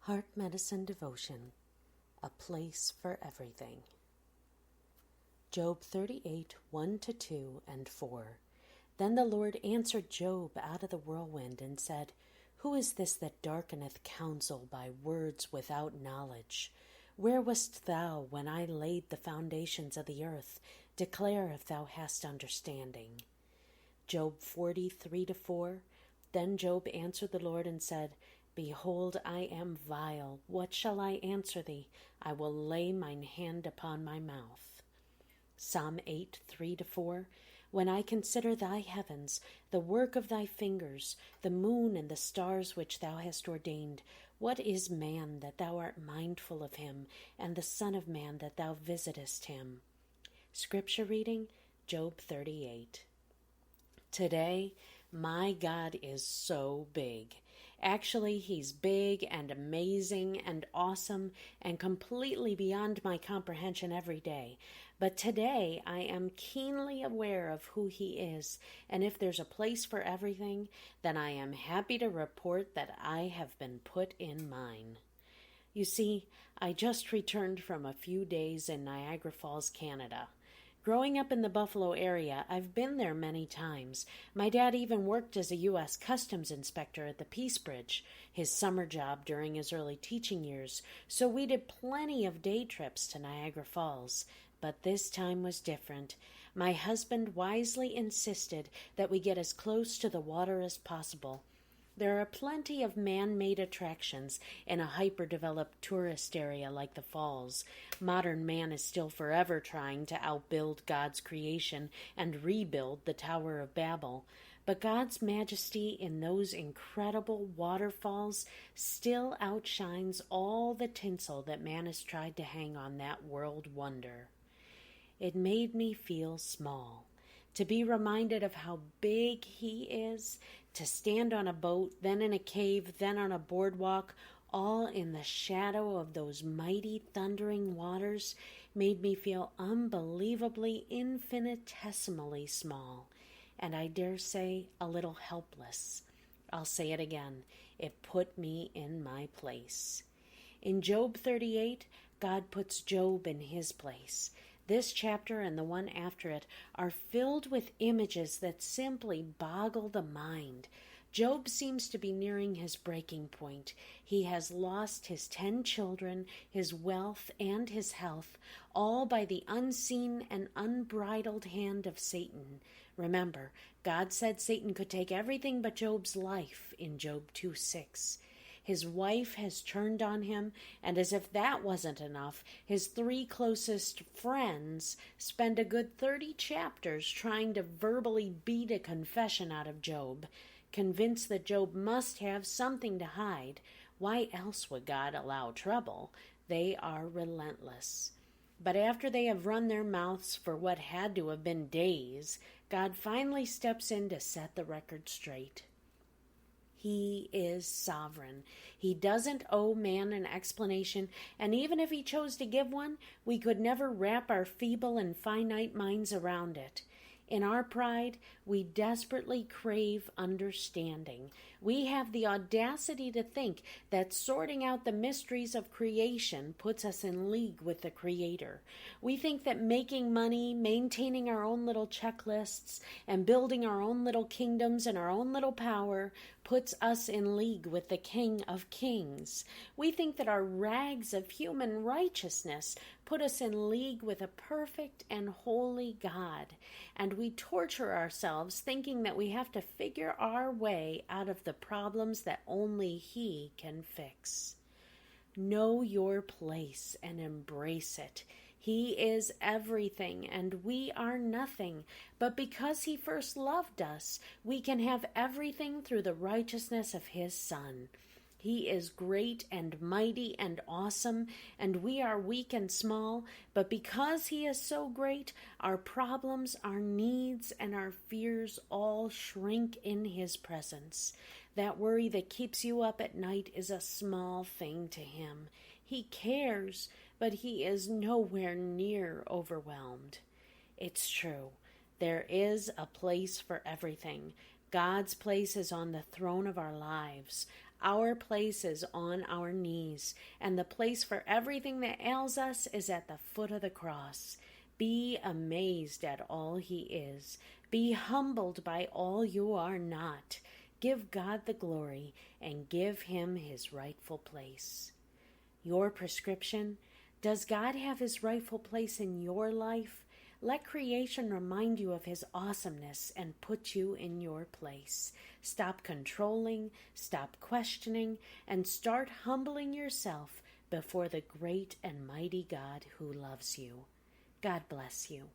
Heart Medicine Devotion, A Place for Everything. Job 38, 1-2 and 4. Then the Lord answered Job out of the whirlwind and said, Who is this that darkeneth counsel by words without knowledge? Where wast thou when I laid the foundations of the earth? Declare if thou hast understanding. Job 40:3-4. Then Job answered the Lord and said, Behold, I am vile. What shall I answer thee? I will lay mine hand upon my mouth. Psalm 8:3-4. When I consider thy heavens, the work of thy fingers, the moon and the stars which thou hast ordained, what is man that thou art mindful of him, and the son of man that thou visitest him? Scripture reading, Job 38. Today, my God is so big. Actually, he's big and amazing and awesome and completely beyond my comprehension every day. But today, I am keenly aware of who he is, and if there's a place for everything, then I am happy to report that I have been put in mine. You see, I just returned from a few days in Niagara Falls, Canada. Growing up in the Buffalo area, I've been there many times. My dad even worked as a U.S. Customs inspector at the Peace Bridge, his summer job during his early teaching years, so we did plenty of day trips to Niagara Falls. But this time was different. My husband wisely insisted that we get as close to the water as possible. There are plenty of man-made attractions in a hyper-developed tourist area like the falls. Modern man is still forever trying to outbuild God's creation and rebuild the Tower of Babel. But God's majesty in those incredible waterfalls still outshines all the tinsel that man has tried to hang on that world wonder. It made me feel small. To be reminded of how big he is, to stand on a boat, then in a cave, then on a boardwalk, all in the shadow of those mighty thundering waters, made me feel unbelievably, infinitesimally small, and I dare say a little helpless. I'll say it again, it put me in my place. In Job 38, God puts Job in his place. This chapter and the one after it are filled with images that simply boggle the mind. Job seems to be nearing his breaking point. He has lost his 10 children, his wealth, and his health, all by the unseen and unbridled hand of Satan. Remember, God said Satan could take everything but Job's life in Job 2:6. His wife has turned on him, and as if that wasn't enough, his 3 closest friends spend a good 30 chapters trying to verbally beat a confession out of Job, convinced that Job must have something to hide. Why else would God allow trouble? They are relentless. But after they have run their mouths for what had to have been days, God finally steps in to set the record straight. He is sovereign. He doesn't owe man an explanation, and even if he chose to give one, we could never wrap our feeble and finite minds around it. In our pride, we desperately crave understanding. We have the audacity to think that sorting out the mysteries of creation puts us in league with the Creator. We think that making money, maintaining our own little checklists, and building our own little kingdoms and our own little power puts us in league with the King of Kings. We think that our rags of human righteousness put us in league with a perfect and holy God, and we torture ourselves thinking that we have to figure our way out of the problems that only He can fix. Know your place and embrace it. He is everything, and we are nothing. But because He first loved us, we can have everything through the righteousness of His Son. He is great and mighty and awesome, and we are weak and small, but because He is so great, our problems, our needs, and our fears all shrink in His presence. That worry that keeps you up at night is a small thing to Him. He cares, but He is nowhere near overwhelmed. It's true. There is a place for everything. God's place is on the throne of our lives. Our place is on our knees, and the place for everything that ails us is at the foot of the cross. Be amazed at all he is. Be humbled by all you are not. Give God the glory and give him his rightful place. Your prescription: does God have his rightful place in your life? Let creation remind you of his awesomeness and put you in your place. Stop controlling, stop questioning, and start humbling yourself before the great and mighty God who loves you. God bless you.